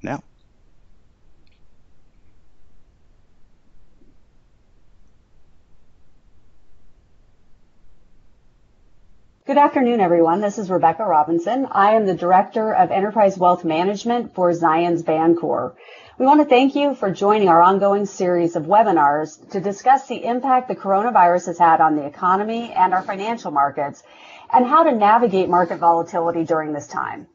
now. Good afternoon, everyone. This is Rebecca Robinson. I am the Director of Enterprise Wealth Management for Zions Bancorp. We want to thank you for joining our ongoing series of webinars to discuss the impact the coronavirus has had on the economy and our financial markets and how to navigate market volatility during this time.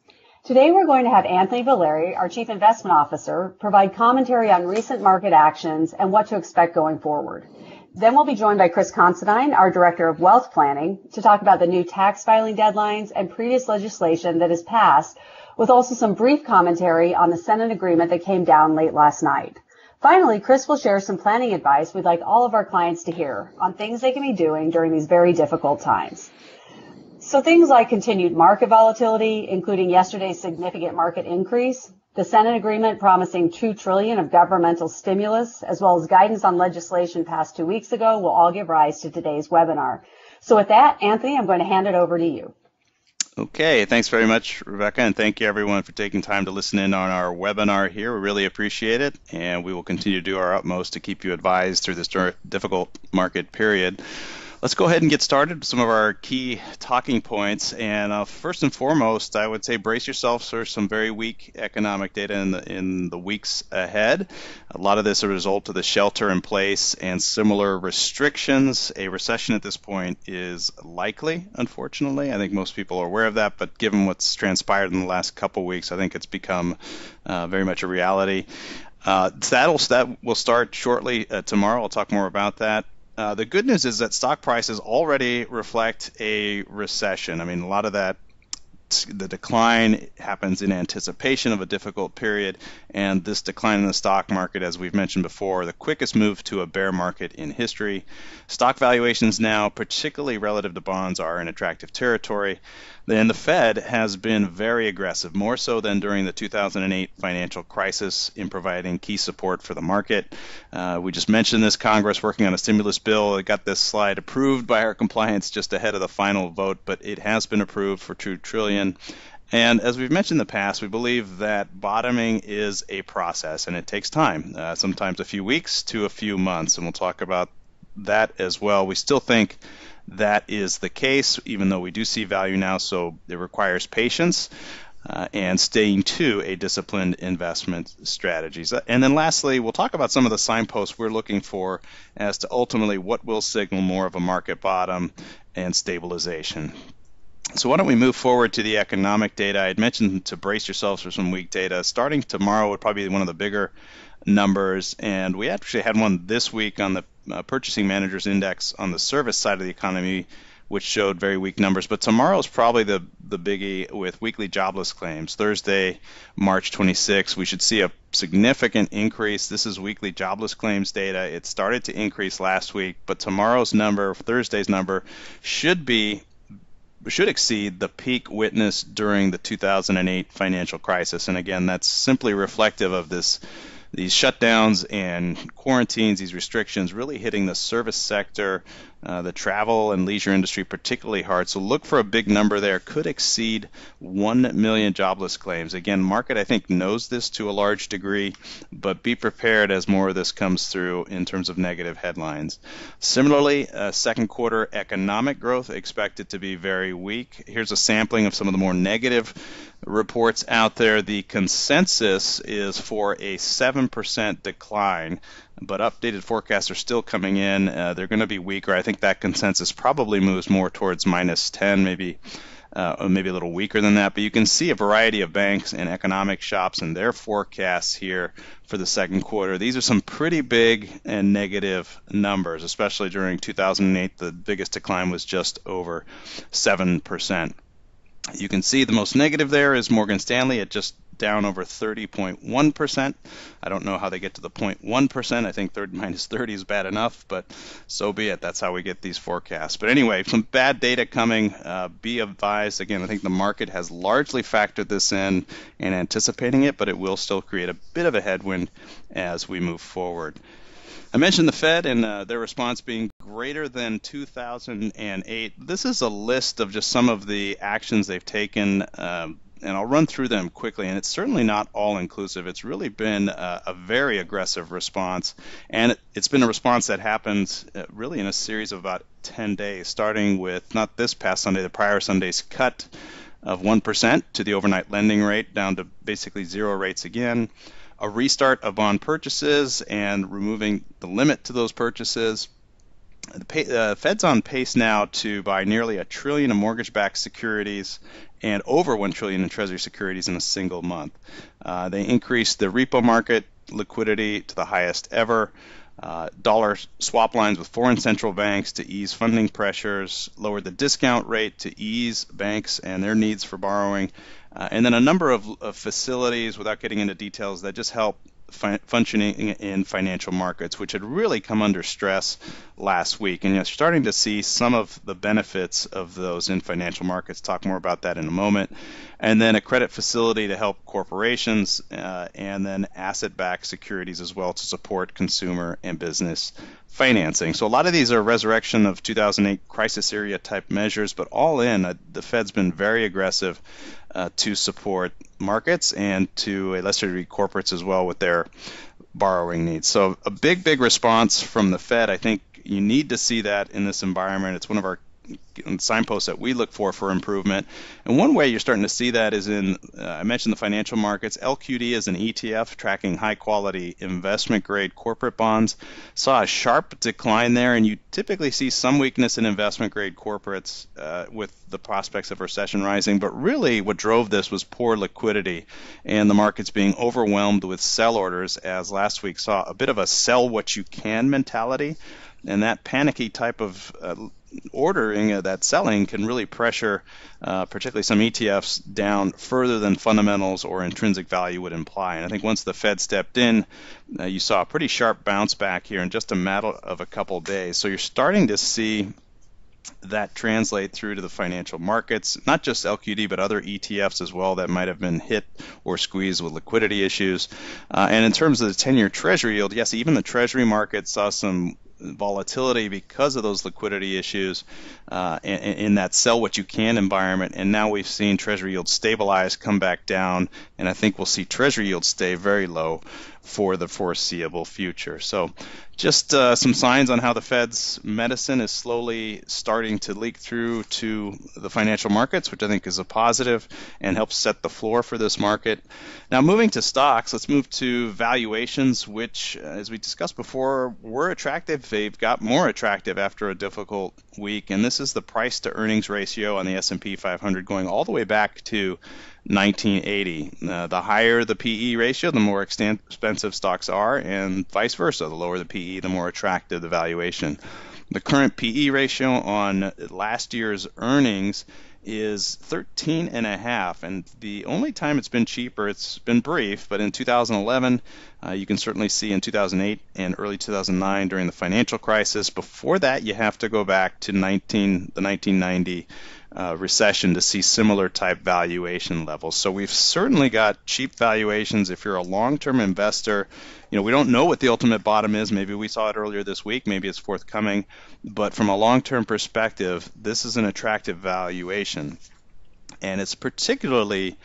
Today, we're going to have Anthony Valeri, our Chief Investment Officer, provide commentary on recent market actions and what to expect going forward. Then we'll be joined by Chris Considine, our Director of Wealth Planning, to talk about the new tax filing deadlines and previous legislation that has passed, with also some brief commentary on the Senate agreement that came down late last night. Finally, Chris will share some planning advice we'd like all of our clients to hear on things they can be doing during these very difficult times. So things like continued market volatility, including yesterday's significant market increase, the Senate agreement promising $2 trillion of governmental stimulus, as well as guidance on legislation passed 2 weeks ago, will all give rise to today's webinar. So with that, Anthony, I'm going to hand it over to you. Okay, thanks very much, Rebecca, and thank you everyone for taking time to listen in on our webinar here. We really appreciate it, and we will continue to do our utmost to keep you advised through this difficult market period. Let's go ahead and get started with some of our key talking points. And first and foremost, I would say brace yourselves for some very weak economic data in the weeks ahead. A lot of this is a result of the shelter in place and similar restrictions. A recession at this point is likely, unfortunately. I think most people are aware of that, but given what's transpired in the last couple weeks, I think it's become very much a reality. That will start shortly tomorrow. I'll talk more about that. The good news is that stock prices already reflect a recession. I mean, a lot of that, the decline happens in anticipation of a difficult period, and this decline in the stock market, as we've mentioned before, the quickest move to a bear market in history. Stock valuations now, particularly relative to bonds, are in attractive territory. And the Fed has been very aggressive, more so than during the 2008 financial crisis, in providing key support for the market. We just mentioned this, Congress working on a stimulus bill. It got this slide approved by our compliance just ahead of the final vote, but it has been approved for $2 trillion. And as we've mentioned in the past, we believe that bottoming is a process, and it takes time, sometimes a few weeks to a few months, and we'll talk about that as well. We still think that is the case, even though we do see value now, so it requires patience and staying to a disciplined investment strategies. And then lastly, we'll talk about some of the signposts we're looking for as to ultimately what will signal more of a market bottom and stabilization. So why don't we move forward to the economic data? I had mentioned to brace yourselves for some weak data. Starting tomorrow would probably be one of the bigger numbers, and we actually had one this week on the Purchasing Managers Index on the service side of the economy, which showed very weak numbers. But tomorrow is probably the biggie with weekly jobless claims. Thursday, March 26, we should see a significant increase. This is weekly jobless claims data. It started to increase last week, but tomorrow's number, Thursday's number, should exceed the peak witnessed during the 2008 financial crisis. And again, that's simply reflective of these shutdowns and quarantines, these restrictions really hitting the service sector, the travel and leisure industry particularly hard. So look for a big number there. Could exceed 1 million jobless claims. Again, market I think knows this to a large degree, but be prepared as more of this comes through in terms of negative headlines. Similarly, second quarter economic growth expected to be very weak. Here's a sampling of some of the more negative reports out there. The consensus is for a 7% decline, but updated forecasts are still coming in. They're going to be weaker. I think that consensus probably moves more towards -10, maybe a little weaker than that. But you can see a variety of banks and economic shops and their forecasts here for the second quarter. These are some pretty big and negative numbers, especially during 2008. The biggest decline was just over 7%. You can see the most negative there is Morgan Stanley at just down over 30.1%. I don't know how they get to the 0.1%. I think minus 30 is bad enough, but so be it. That's how we get these forecasts. But anyway, some bad data coming. Be advised. Again, I think the market has largely factored this in and anticipating it, but it will still create a bit of a headwind as we move forward. I mentioned the Fed and their response being greater than 2008. This is a list of just some of the actions they've taken and I'll run through them quickly. And it's certainly not all inclusive. It's really been a very aggressive response, and it's been a response that happened really in a series of about 10 days, starting with not this past Sunday, the prior Sunday's cut of 1% to the overnight lending rate down to basically zero rates again, a restart of bond purchases and removing the limit to those purchases. The Fed's on pace now to buy nearly $1 trillion in mortgage-backed securities and over $1 trillion in Treasury securities in a single month. They increased the repo market liquidity to the highest ever. Dollar swap lines with foreign central banks to ease funding pressures, lowered the discount rate to ease banks and their needs for borrowing, and then a number of facilities, without getting into details, that just help functioning in financial markets, which had really come under stress last week. And you're starting to see some of the benefits of those in financial markets. Talk more about that in a moment. And then a credit facility to help corporations, and then asset-backed securities as well to support consumer and business financing. So a lot of these are resurrection of 2008 crisis area type measures, but all in, the Fed's been very aggressive to support markets and to a lesser degree corporates as well with their borrowing needs. So a big response from the Fed. I think you need to see that in this environment. It's one of our signposts that we look for improvement. And one way you're starting to see that is in, I mentioned the financial markets. LQD is an ETF tracking high-quality investment-grade corporate bonds. Saw a sharp decline there, and you typically see some weakness in investment-grade corporates with the prospects of recession rising. But really what drove this was poor liquidity and the markets being overwhelmed with sell orders, as last week saw a bit of a sell what you can mentality. And that panicky type of ordering, that selling, can really pressure particularly some ETFs down further than fundamentals or intrinsic value would imply. And I think once the Fed stepped in, you saw a pretty sharp bounce back here in just a matter of a couple of days. So you're starting to see that translate through to the financial markets, not just LQD, but other ETFs as well that might have been hit or squeezed with liquidity issues. And in terms of the 10-year Treasury yield, yes, even the Treasury market saw some volatility because of those liquidity issues in that sell what you can environment. And now we've seen Treasury yields stabilize, come back down, and I think we'll see Treasury yields stay very low for the foreseeable future. So just some signs on how the Fed's medicine is slowly starting to leak through to the financial markets, which I think is a positive and helps set the floor for this market. Now moving to stocks, let's move to valuations, which, as we discussed before, were attractive. They've got more attractive after a difficult week, and this is the price to earnings ratio on the S&P 500 going all the way back to 1980. The higher the PE ratio, the more expensive stocks are, and vice versa. The lower the PE, the more attractive the valuation. The current PE ratio on last year's earnings is 13.5, and the only time it's been cheaper, it's been brief, but in 2011, you can certainly see in 2008 and early 2009 during the financial crisis. Before that, you have to go back to the 1990 recession to see similar type valuation levels. So we've certainly got cheap valuations. If you're a long-term investor, we don't know what the ultimate bottom is. Maybe we saw it earlier this week, maybe it's forthcoming, but from a long-term perspective, this is an attractive valuation, and it's particularly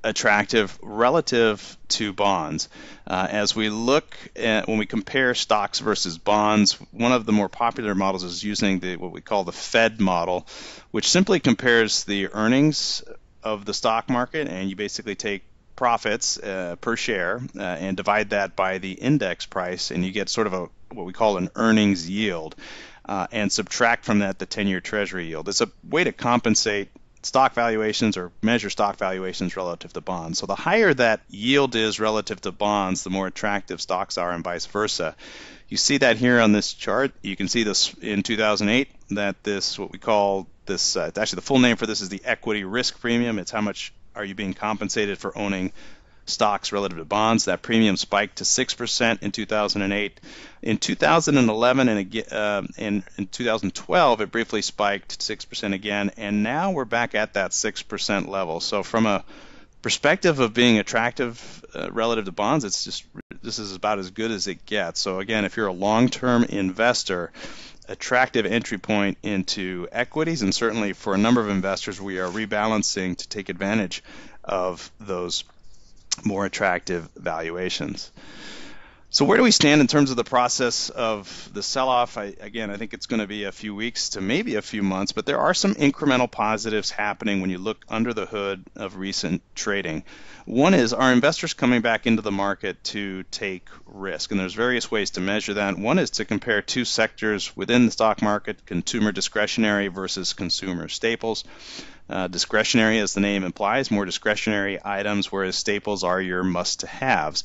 attractive relative to bonds. As we look at, when we compare stocks versus bonds, one of the more popular models is using what we call the Fed model, which simply compares the earnings of the stock market, and you basically take profits per share and divide that by the index price, and you get sort of what we call an earnings yield, and subtract from that the 10-year Treasury yield. It's a way to compensate stock valuations or measure stock valuations relative to bonds. So the higher that yield is relative to bonds, the more attractive stocks are, and vice versa. You see that here on this chart. You can see this in 2008, that this, what we call this, actually the full name for this is the equity risk premium. It's how much are you being compensated for owning stocks relative to bonds. That premium spiked to 6% in 2008. In 2011 and again, in 2012, it briefly spiked 6% again, and now we're back at that 6% level. So from a perspective of being attractive relative to bonds, it's just this is about as good as it gets. So again, if you're a long-term investor, attractive entry point into equities, and certainly for a number of investors, we are rebalancing to take advantage of those more attractive valuations. So where do we stand in terms of the process of the sell-off? I think it's going to be a few weeks to maybe a few months, but there are some incremental positives happening when you look under the hood of recent trading. One is, are investors coming back into the market to take risk? And there's various ways to measure that. One is to compare two sectors within the stock market, consumer discretionary versus consumer staples. Discretionary, as the name implies, more discretionary items, whereas staples are your must-haves.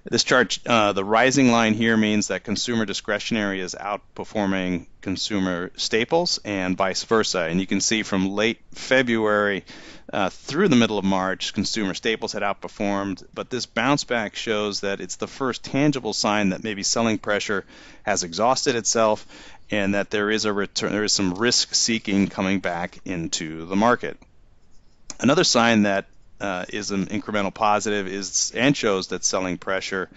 This chart, the rising line here means that consumer discretionary is outperforming consumer staples and vice versa. And you can see from late February through the middle of March, consumer staples had outperformed, but this bounce back shows that it's the first tangible sign that maybe selling pressure has exhausted itself and that there is a return, there is some risk seeking coming back into the market. Another sign that is an incremental positive is, and shows that selling pressure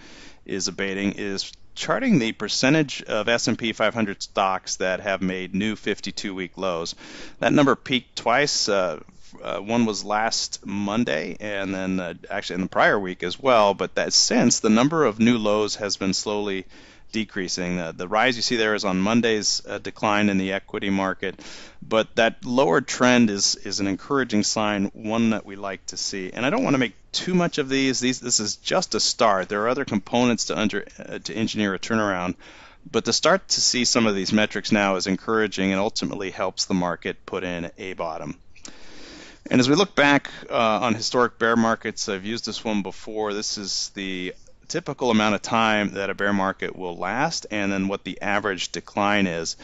is abating, is charting the percentage of S&P 500 stocks that have made new 52-week lows. That number peaked twice. One was last Monday, and then actually in the prior week as well. But that since, the number of new lows has been slowly decreasing. The rise you see there is on Monday's decline in the equity market, but that lower trend is an encouraging sign, one that we like to see. And I don't want to make too much of these. This is just a start. There are other components to engineer a turnaround, but to start to see some of these metrics now is encouraging and ultimately helps the market put in a bottom. And as we look back on historic bear markets, I've used this one before. This is the typical amount of time that a bear market will last, and then what the average decline is.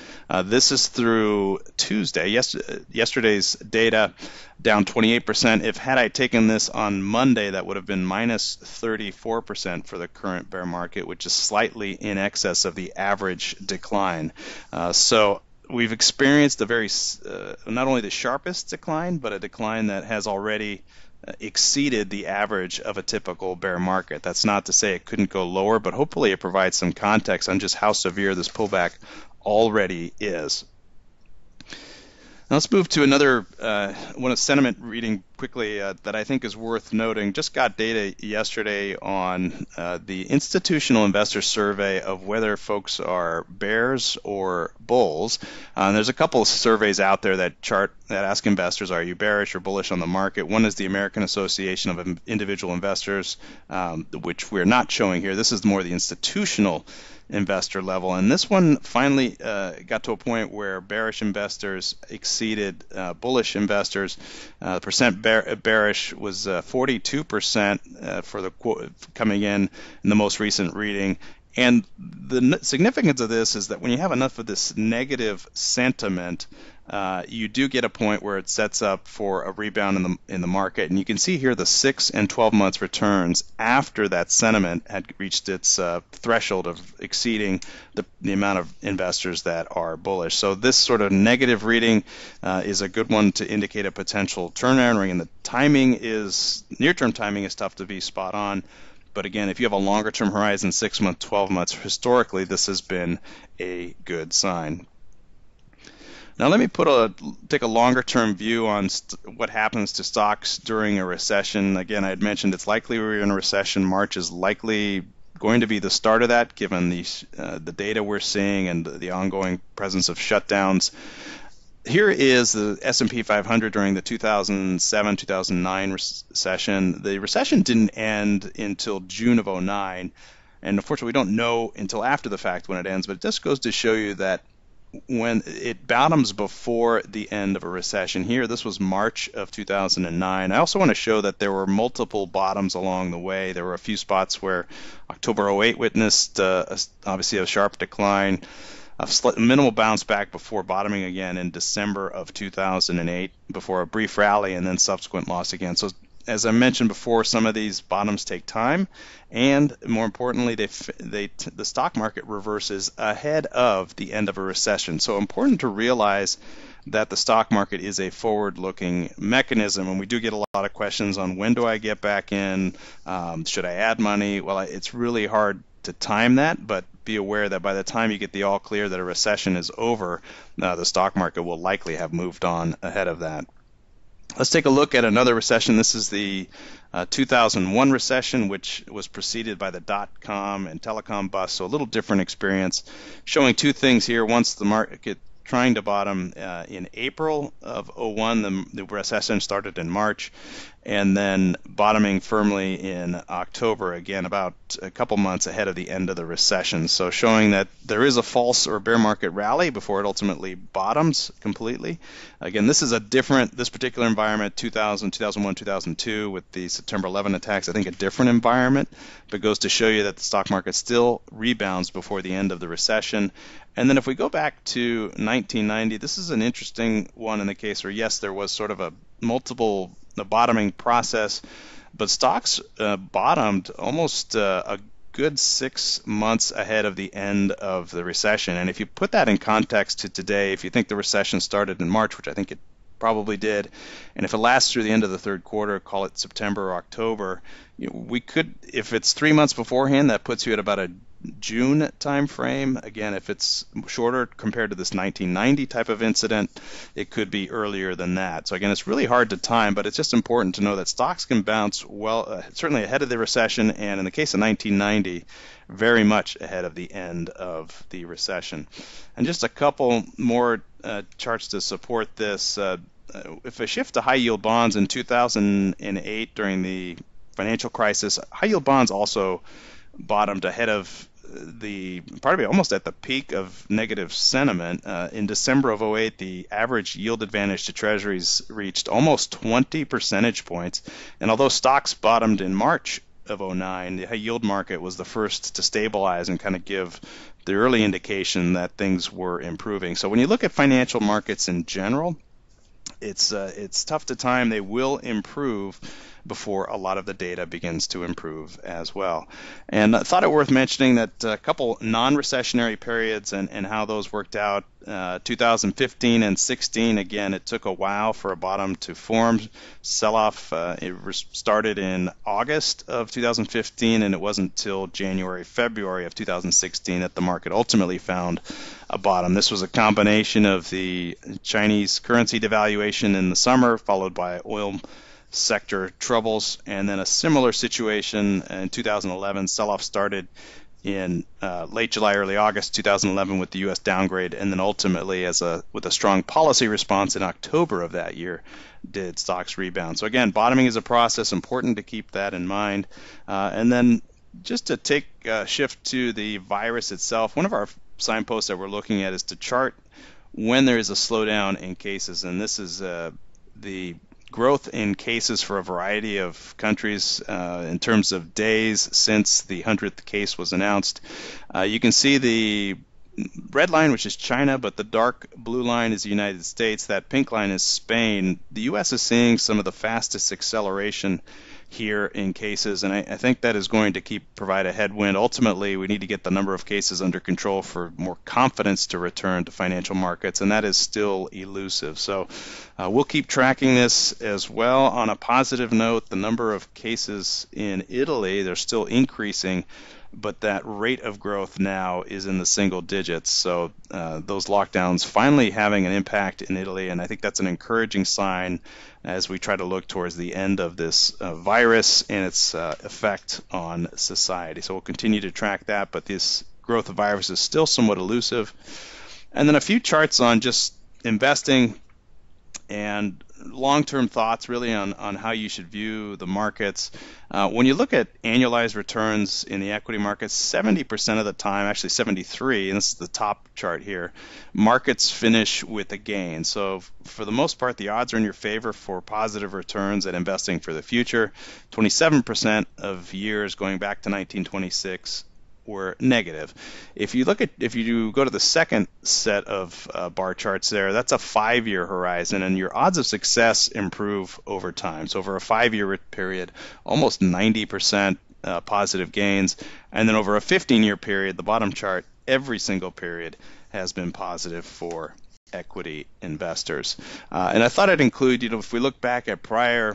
This is through Tuesday. Yesterday's data down 28%. If had I taken this on Monday, that would have been minus 34% for the current bear market, which is slightly in excess of the average decline. So we've experienced a very, not only the sharpest decline, but a decline that has already exceeded the average of a typical bear market. That's not to say it couldn't go lower, but hopefully it provides some context on just how severe this pullback already is. Now let's move to another one of sentiment reading quickly that I think is worth noting. Just got data yesterday on the institutional investor survey of whether folks are bears or bulls. And there's a couple of surveys out there that ask investors, are you bearish or bullish on the market? One is the American Association of Individual Investors, which we're not showing here. This is more the institutional investor level, and this one finally got to a point where bearish investors exceeded bullish investors. The percent bearish was 42% for the coming in the most recent reading. And the significance of this is that when you have enough of this negative sentiment, you do get a point where it sets up for a rebound in the market. And you can see here the 6 and 12 months returns after that sentiment had reached its threshold of exceeding the amount of investors that are bullish. So this sort of negative reading is a good one to indicate a potential turnaround. And the timing is, near-term timing is tough to be spot on. But again, if you have a longer-term horizon, 6 months, 12 months, historically, this has been a good sign. Now let me take a longer-term view on what happens to stocks during a recession. Again, I had mentioned it's likely we're in a recession. March is likely going to be the start of that, given the data we're seeing and the ongoing presence of shutdowns. Here is the S&P 500 during the 2007-2009 recession. The recession didn't end until June of 2009, and unfortunately we don't know until after the fact when it ends, but it just goes to show you that when it bottoms before the end of a recession. Here, this was March of 2009. I also want to show that there were multiple bottoms along the way. There were a few spots where October 2008 witnessed obviously a sharp decline, a minimal bounce back before bottoming again in December of 2008 before a brief rally and then subsequent loss again. So as I mentioned before, some of these bottoms take time, and more importantly, the stock market reverses ahead of the end of a recession. So important to realize that the stock market is a forward-looking mechanism, and we do get a lot of questions on when do I get back in, should I add money? Well, it's really hard to time that, but be aware that by the time you get the all clear that a recession is over, the stock market will likely have moved on ahead of that. Let's take a look at another recession. This is the 2001 recession, which was preceded by the dot-com and telecom bust, so a little different experience, showing two things here. Once the market trying to bottom in April of 01, the recession started in March, and then bottoming firmly in October, again about a couple months ahead of the end of the recession. So showing that there is a false or bear market rally before it ultimately bottoms completely. Again, this is this particular environment, 2000, 2001, 2002 with the September 11 attacks, I think a different environment, but goes to show you that the stock market still rebounds before the end of the recession. And then if we go back to 1990, this is an interesting one in the case where, yes, there was sort of a multiple bottoming process, but stocks bottomed almost a good 6 months ahead of the end of the recession. And if you put that in context to today, if you think the recession started in March, which I think it probably did, and if it lasts through the end of the third quarter, call it September or October, we could, if it's 3 months beforehand, that puts you at about a June time frame. Again, if it's shorter compared to this 1990 type of incident, it could be earlier than that. So again, it's really hard to time, but it's just important to know that stocks can bounce well, certainly ahead of the recession, and in the case of 1990, very much ahead of the end of the recession. And just a couple more charts to support this. If I shift to high yield bonds in 2008 during the financial crisis, high yield bonds also bottomed ahead of probably almost at the peak of negative sentiment. In December of 08, the average yield advantage to treasuries reached almost 20 percentage points. And although stocks bottomed in March of 09, the high yield market was the first to stabilize and kind of give the early indication that things were improving. So when you look at financial markets in general, it's tough to time. They will improve before a lot of the data begins to improve as well. And I thought it worth mentioning that a couple non-recessionary periods and how those worked out. 2015 and 16, again, it took a while for a bottom to form. Sell-off, it started in August of 2015, and it wasn't until January, February of 2016 that the market ultimately found a bottom. This was a combination of the Chinese currency devaluation in the summer, followed by oil sector troubles, and then a similar situation in 2011. Sell-off started in late July, early August 2011 with the U.S. downgrade, and then ultimately with a strong policy response in October of that year did stocks rebound. So again, bottoming is a process, important to keep that in mind. And then just to take a shift to the virus itself, one of our signposts that we're looking at is to chart when there is a slowdown in cases, and this is the growth in cases for a variety of countries in terms of days since the 100th case was announced. You can see the red line, which is China, but the dark blue line is the United States. That pink line is Spain. The U.S. is seeing some of the fastest acceleration here in cases, and I think that is going to provide a headwind. Ultimately, we need to get the number of cases under control for more confidence to return to financial markets, and that is still elusive. So we'll keep tracking this as well. On a positive note, the number of cases in Italy, they're still increasing, but that rate of growth now is in the single digits. So those lockdowns finally having an impact in Italy, and I think that's an encouraging sign as we try to look towards the end of this virus and its effect on society. So we'll continue to track that, but this growth of virus is still somewhat elusive. And then a few charts on just investing and long-term thoughts really on how you should view the markets. When you look at annualized returns in the equity markets, 70% of the time, actually 73, and this is the top chart here, markets finish with a gain. So for the most part, the odds are in your favor for positive returns and investing for the future. 27% of years going back to 1926 were negative. If you go to the second set of bar charts there, that's a 5-year horizon, and your odds of success improve over time. So over a 5-year period, almost 90% positive gains, and then over a 15-year period, the bottom chart, every single period has been positive for equity investors. And I thought I'd include, if we look back at prior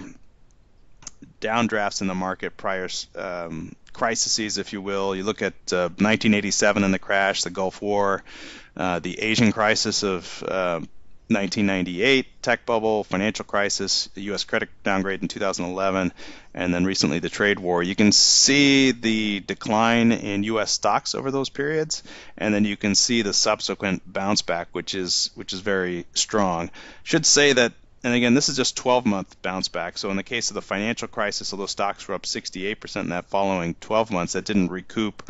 downdrafts in the market, prior crises, if you will. You look at 1987 and the crash, the Gulf War, the Asian crisis of 1998, tech bubble, financial crisis, the U.S. credit downgrade in 2011, and then recently the trade war. You can see the decline in U.S. stocks over those periods, and then you can see the subsequent bounce back, which is very strong. Should say that. And again, this is just 12-month bounce back. So in the case of the financial crisis, although stocks were up 68% in that following 12 months, that didn't recoup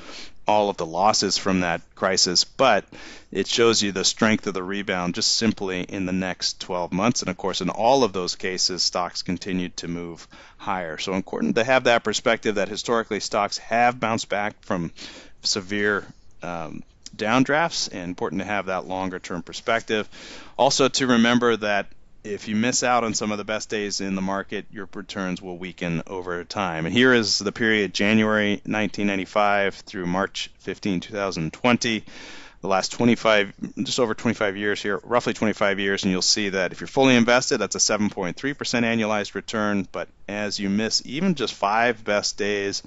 all of the losses from that crisis, but it shows you the strength of the rebound just simply in the next 12 months. And of course, in all of those cases, stocks continued to move higher. So important to have that perspective that historically stocks have bounced back from severe downdrafts, and important to have that longer-term perspective. Also to remember that if you miss out on some of the best days in the market, your returns will weaken over time. And here is the period January 1995 through March 15, 2020, the last just over 25 years here, roughly 25 years, and you'll see that if you're fully invested, that's a 7.3% annualized return, but as you miss even just 5 best days,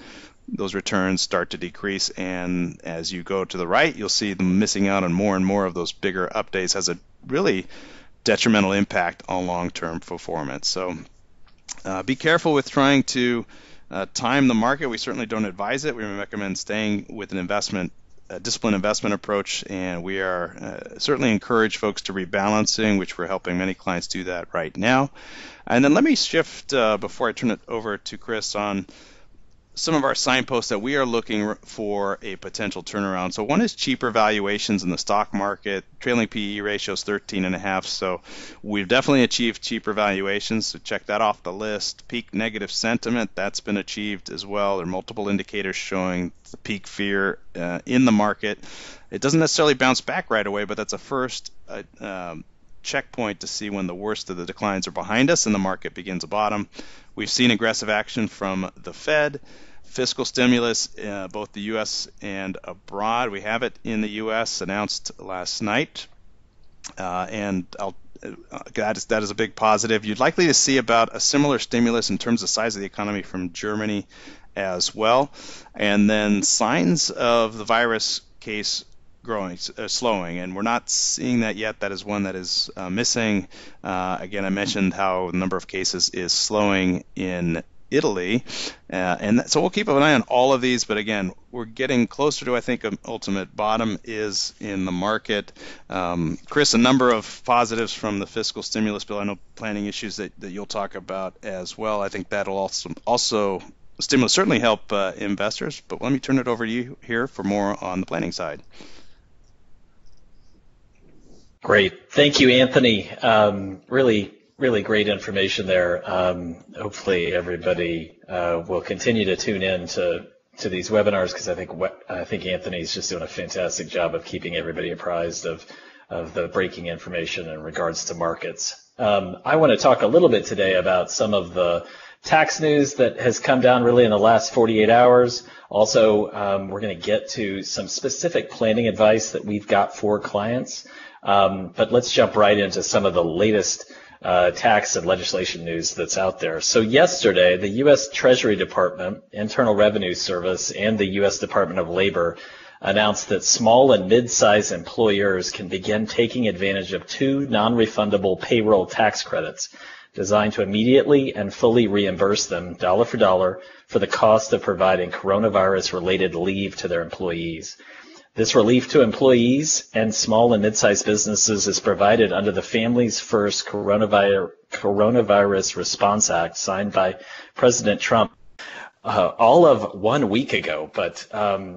those returns start to decrease, and as you go to the right, you'll see them missing out on more and more of those bigger up days has a really detrimental impact on long-term performance. So be careful with trying to time the market. We certainly don't advise it. We recommend staying with an disciplined investment approach, and we are certainly encourage folks to rebalancing, which we're helping many clients do that right now. And then let me shift before I turn it over to Chris on some of our signposts that we are looking for a potential turnaround. So one is cheaper valuations in the stock market. Trailing PE ratio is 13.5. So we've definitely achieved cheaper valuations. So check that off the list. Peak negative sentiment, that's been achieved as well. There are multiple indicators showing the peak fear in the market. It doesn't necessarily bounce back right away, but that's a first checkpoint to see when the worst of the declines are behind us and the market begins to bottom. We've seen aggressive action from the Fed. Fiscal stimulus, both the U.S. and abroad. We have it in the U.S. announced last night, and that is a big positive. You'd likely to see about a similar stimulus in terms of size of the economy from Germany as well, and then signs of the virus case slowing, and we're not seeing that yet. That is one that is missing. Again, I mentioned how the number of cases is slowing in Italy, so we'll keep an eye on all of these, but again, we're getting closer to, I think, an ultimate bottom is in the market. Chris, a number of positives from the fiscal stimulus bill. I know planning issues that you'll talk about as well. I think that'll also stimulus certainly help investors, but let me turn it over to you here for more on the planning side. Great. Thank you, Anthony. Really great information there. Hopefully everybody will continue to tune in to these webinars, because I think Anthony's just doing a fantastic job of keeping everybody apprised of the breaking information in regards to markets. I want to talk a little bit today about some of the tax news that has come down really in the last 48 hours. Also, we're going to get to some specific planning advice that we've got for clients. But let's jump right into some of the latest tax and legislation news that's out there. So yesterday, the U.S. Treasury Department, Internal Revenue Service, and the U.S. Department of Labor announced that small and mid-sized employers can begin taking advantage of 2 non-refundable payroll tax credits designed to immediately and fully reimburse them, dollar for dollar, for the cost of providing coronavirus-related leave to their employees. This relief to employees and small and mid-sized businesses is provided under the Families First Coronavirus Response Act signed by President Trump all of 1 week ago, but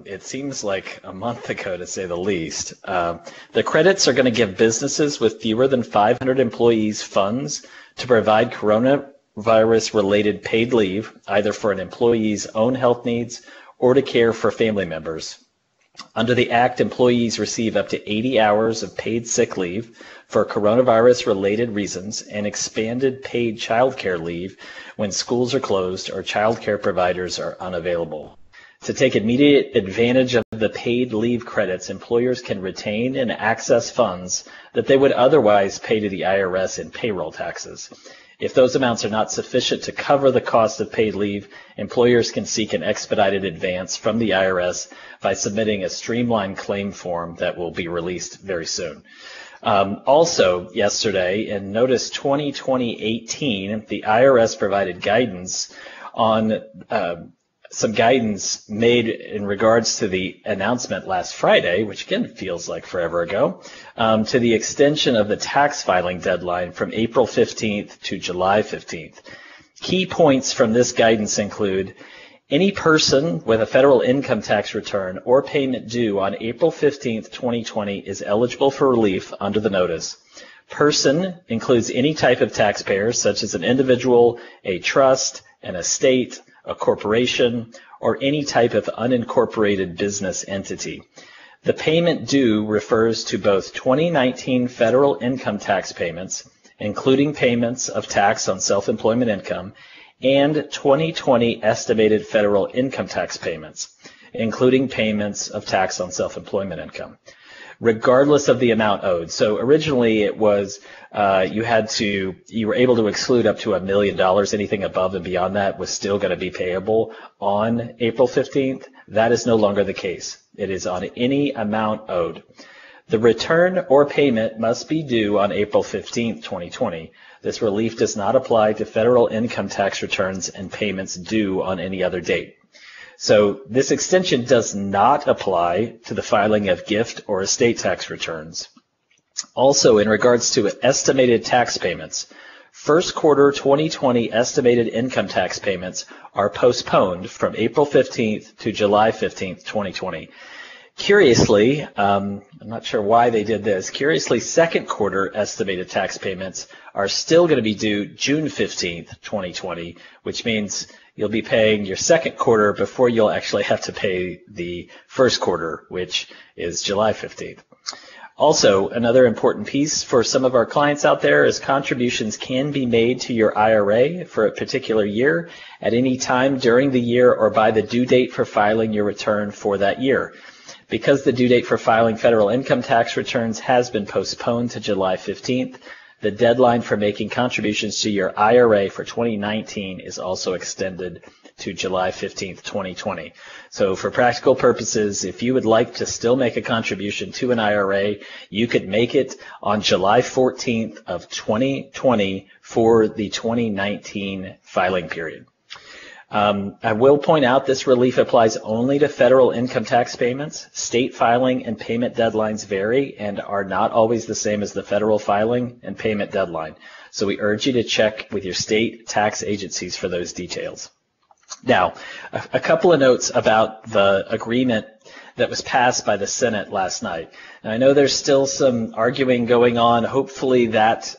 it seems like a month ago to say the least. The credits are going to give businesses with fewer than 500 employees funds to provide coronavirus-related paid leave, either for an employee's own health needs or to care for family members. Under the Act, employees receive up to 80 hours of paid sick leave for coronavirus-related reasons and expanded paid childcare leave when schools are closed or childcare providers are unavailable. To take immediate advantage of the paid leave credits, employers can retain and access funds that they would otherwise pay to the IRS in payroll taxes. If those amounts are not sufficient to cover the cost of paid leave, employers can seek an expedited advance from the IRS by submitting a streamlined claim form that will be released very soon. Also, yesterday, in Notice 2020-18, the IRS provided guidance on some guidance made in regards to the announcement last Friday, which again feels like forever ago, to the extension of the tax filing deadline from April 15th to July 15th. Key points from this guidance include any person with a federal income tax return or payment due on April 15th, 2020 is eligible for relief under the notice. Person includes any type of taxpayer, such as an individual, a trust, an estate, a corporation, or any type of unincorporated business entity. The payment due refers to both 2019 federal income tax payments, including payments of tax on self-employment income, and 2020 estimated federal income tax payments, including payments of tax on self-employment income, regardless of the amount owed. So originally it was you were able to exclude up to $1 million. Anything above and beyond that was still going to be payable on April 15th. That is no longer the case. It is on any amount owed. The return or payment must be due on April 15th, 2020. This relief does not apply to federal income tax returns and payments due on any other date. So this extension does not apply to the filing of gift or estate tax returns. Also, in regards to estimated tax payments, first quarter 2020 estimated income tax payments are postponed from April 15th to July 15th, 2020. Curiously, I'm not sure why they did this. Curiously, second quarter estimated tax payments are still going to be due June 15th, 2020, which means you'll be paying your second quarter before you'll actually have to pay the first quarter, which is July 15th. Also, another important piece for some of our clients out there is contributions can be made to your IRA for a particular year at any time during the year or by the due date for filing your return for that year. Because the due date for filing federal income tax returns has been postponed to July 15th, the deadline for making contributions to your IRA for 2019 is also extended to July 15th, 2020. So for practical purposes, if you would like to still make a contribution to an IRA, you could make it on July 14th of 2020 for the 2019 filing period. I will point out this relief applies only to federal income tax payments. State filing and payment deadlines vary and are not always the same as the federal filing and payment deadline. So we urge you to check with your state tax agencies for those details. Now, a couple of notes about the agreement that was passed by the Senate last night. Now, I know there's still some arguing going on. Hopefully that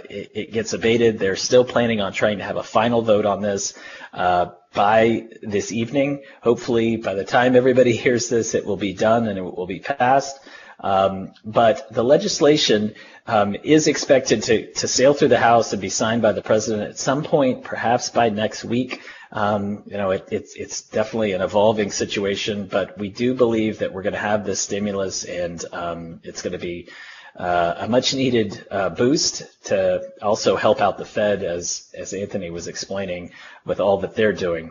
it gets abated. They're still planning on trying to have a final vote on this by this evening. Hopefully by the time everybody hears this, it will be done and it will be passed. But the legislation is expected to sail through the House and be signed by the President at some point, perhaps by next week. It's definitely an evolving situation, but we do believe that we're going to have this stimulus, and it's going to be a much-needed boost to also help out the Fed, as Anthony was explaining, with all that they're doing.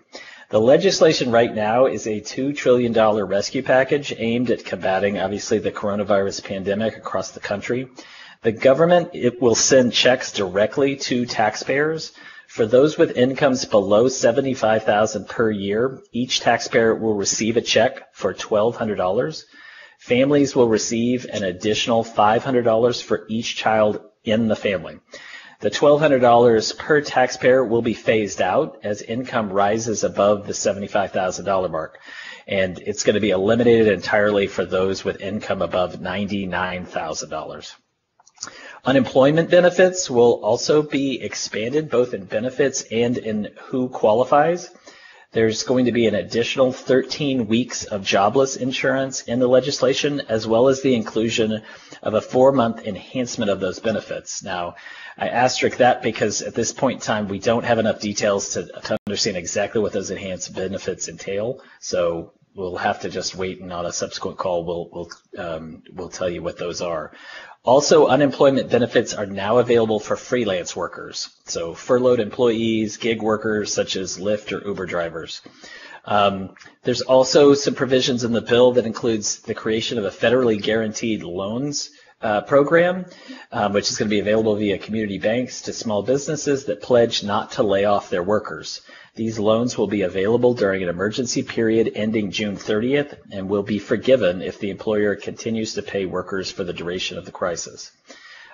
The legislation right now is a $2 trillion rescue package aimed at combating, obviously, the coronavirus pandemic across the country. The government, it will send checks directly to taxpayers. For those with incomes below $75,000 per year, each taxpayer will receive a check for $1,200. Families will receive an additional $500 for each child in the family. The $1,200 per taxpayer will be phased out as income rises above the $75,000 mark, and it's going to be eliminated entirely for those with income above $99,000. Unemployment benefits will also be expanded, both in benefits and in who qualifies. There's going to be an additional 13 weeks of jobless insurance in the legislation, as well as the inclusion of a 4-month enhancement of those benefits. Now, I asterisk that because at this point in time, we don't have enough details to understand exactly what those enhanced benefits entail. So we'll have to just wait, and on a subsequent call, we'll tell you what those are. Also, unemployment benefits are now available for freelance workers, so furloughed employees, gig workers such as Lyft or Uber drivers. There's also some provisions in the bill that includes the creation of a federally guaranteed loans program, which is going to be available via community banks to small businesses that pledge not to lay off their workers. These loans will be available during an emergency period ending June 30th and will be forgiven if the employer continues to pay workers for the duration of the crisis.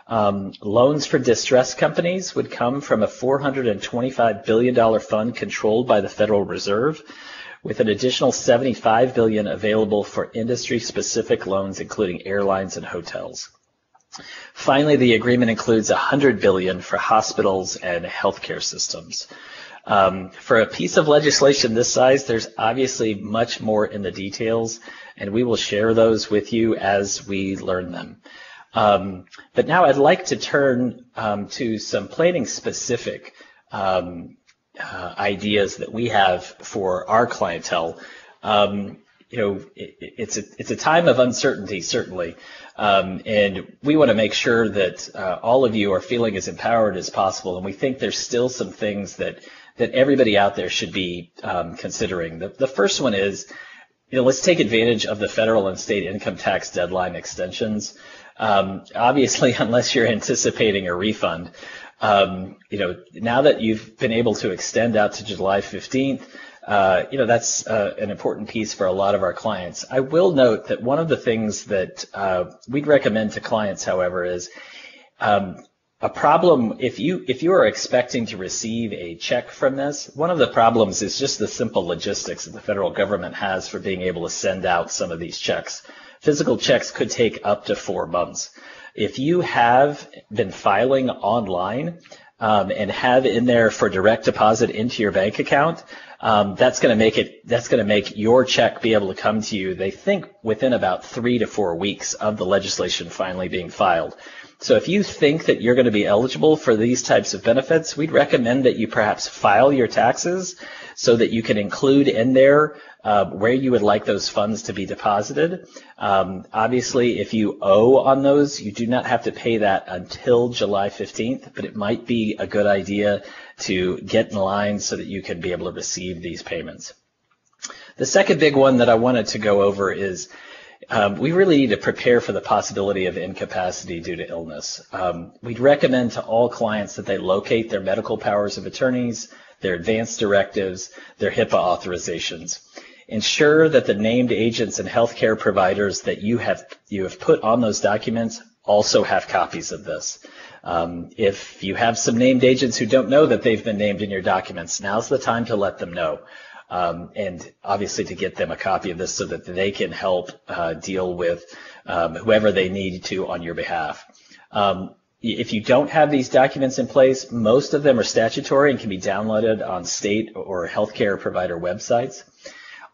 Loans for distressed companies would come from a $425 billion fund controlled by the Federal Reserve, with an additional $75 billion available for industry-specific loans, including airlines and hotels. Finally, the agreement includes $100 billion for hospitals and healthcare systems. For a piece of legislation this size, there's obviously much more in the details, and we will share those with you as we learn them. But now I'd like to turn to some planning-specific ideas that we have for our clientele. It's a time of uncertainty, certainly, and we want to make sure that all of you are feeling as empowered as possible, and we think there's still some things that everybody out there should be considering. The first one is, let's take advantage of the federal and state income tax deadline extensions. Obviously, unless you're anticipating a refund, now that you've been able to extend out to July 15th, that's an important piece for a lot of our clients. I will note that one of the things that we'd recommend to clients, however, is a problem. If you are expecting to receive a check from this, one of the problems is just the simple logistics that the federal government has for being able to send out some of these checks. Physical checks could take up to 4 months. If you have been filing online and have in there for direct deposit into your bank account, that's going to make your check be able to come to you, they think, within about 3 to 4 weeks of the legislation finally being filed. So if you think that you're going to be eligible for these types of benefits, we'd recommend that you perhaps file your taxes so that you can include in there where you would like those funds to be deposited. Obviously, if you owe on those, you do not have to pay that until July 15th, but it might be a good idea to get in line so that you can be able to receive these payments. The second big one that I wanted to go over is we really need to prepare for the possibility of incapacity due to illness. We'd recommend to all clients that they locate their medical powers of attorneys, their advance directives, their HIPAA authorizations. Ensure that the named agents and healthcare providers that you have put on those documents also have copies of this. If you have some named agents who don't know that they've been named in your documents, now's the time to let them know. And obviously to get them a copy of this so that they can help deal with whoever they need to on your behalf. If you don't have these documents in place, most of them are statutory and can be downloaded on state or healthcare provider websites.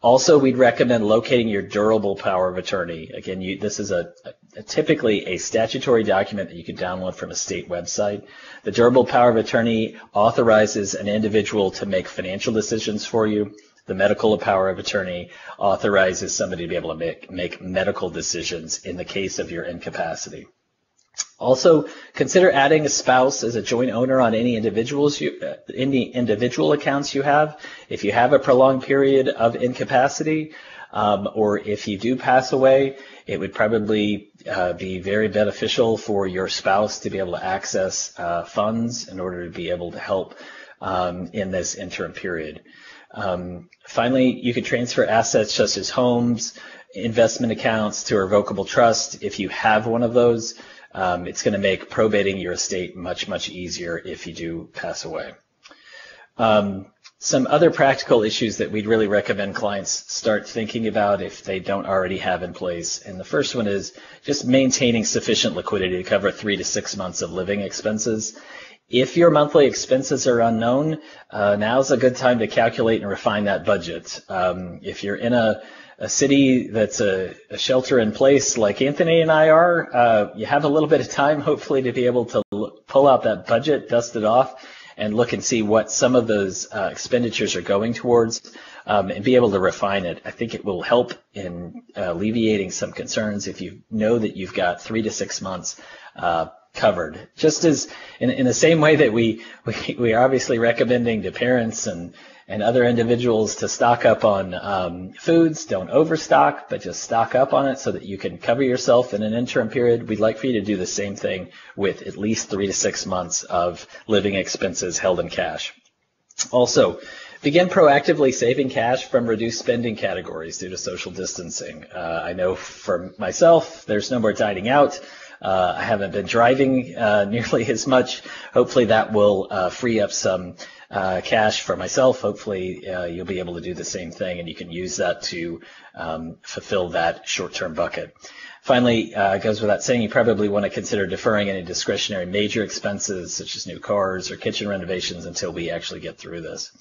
Also, we'd recommend locating your durable power of attorney. Again, this is typically a statutory document that you can download from a state website. The durable power of attorney authorizes an individual to make financial decisions for you. The medical power of attorney authorizes somebody to be able to make medical decisions in the case of your incapacity. Also, consider adding a spouse as a joint owner on any individual accounts you have. If you have a prolonged period of incapacity, or if you do pass away, it would probably be very beneficial for your spouse to be able to access funds in order to be able to help in this interim period. Finally, you could transfer assets such as homes, investment accounts to a revocable trust. If you have one of those, it's going to make probating your estate much, much easier if you do pass away. Some other practical issues that we'd really recommend clients start thinking about if they don't already have in place. And the first one is just maintaining sufficient liquidity to cover 3 to 6 months of living expenses. If your monthly expenses are unknown, now's a good time to calculate and refine that budget. If you're in a city that's a shelter in place like Anthony and I are, you have a little bit of time, hopefully, to be able to pull out that budget, dust it off, and look and see what some of those expenditures are going towards, and be able to refine it. I think it will help in alleviating some concerns if you know that you've got 3 to 6 months covered. Just as in the same way that we are obviously recommending to parents and other individuals to stock up on foods. Don't overstock, but just stock up on it so that you can cover yourself in an interim period. We'd like for you to do the same thing with at least 3 to 6 months of living expenses held in cash. Also, begin proactively saving cash from reduced spending categories due to social distancing. I know for myself, there's no more dining out. I haven't been driving nearly as much. Hopefully that will free up some cash for myself. Hopefully you'll be able to do the same thing, and you can use that to fulfill that short-term bucket. Finally, it goes without saying, you probably want to consider deferring any discretionary major expenses such as new cars or kitchen renovations until we actually get through this.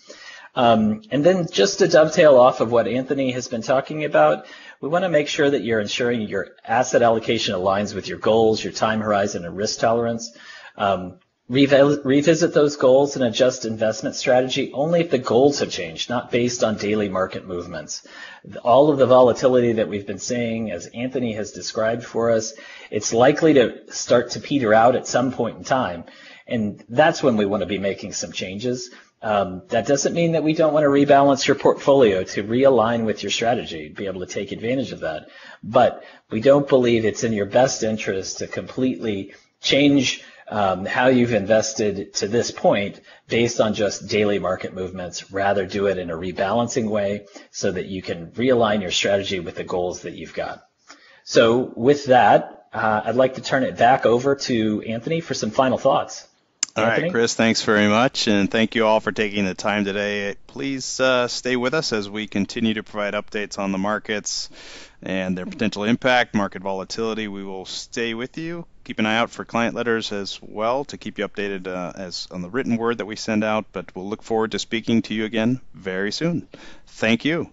And then just to dovetail off of what Anthony has been talking about, we want to make sure that you're ensuring your asset allocation aligns with your goals, your time horizon, and risk tolerance. Revisit those goals and adjust investment strategy only if the goals have changed, not based on daily market movements. All of the volatility that we've been seeing, as Anthony has described for us, it's likely to start to peter out at some point in time. And that's when we want to be making some changes. That doesn't mean that we don't want to rebalance your portfolio to realign with your strategy, be able to take advantage of that. But we don't believe it's in your best interest to completely change how you've invested to this point based on just daily market movements. Rather do it in a rebalancing way so that you can realign your strategy with the goals that you've got. So with that, I'd like to turn it back over to Anthony for some final thoughts. All right, Chris, thanks very much, and thank you all for taking the time today. Please stay with us as we continue to provide updates on the markets and their potential impact, market volatility. We will stay with you. Keep an eye out for client letters as well to keep you updated as on the written word that we send out, but we'll look forward to speaking to you again very soon. Thank you.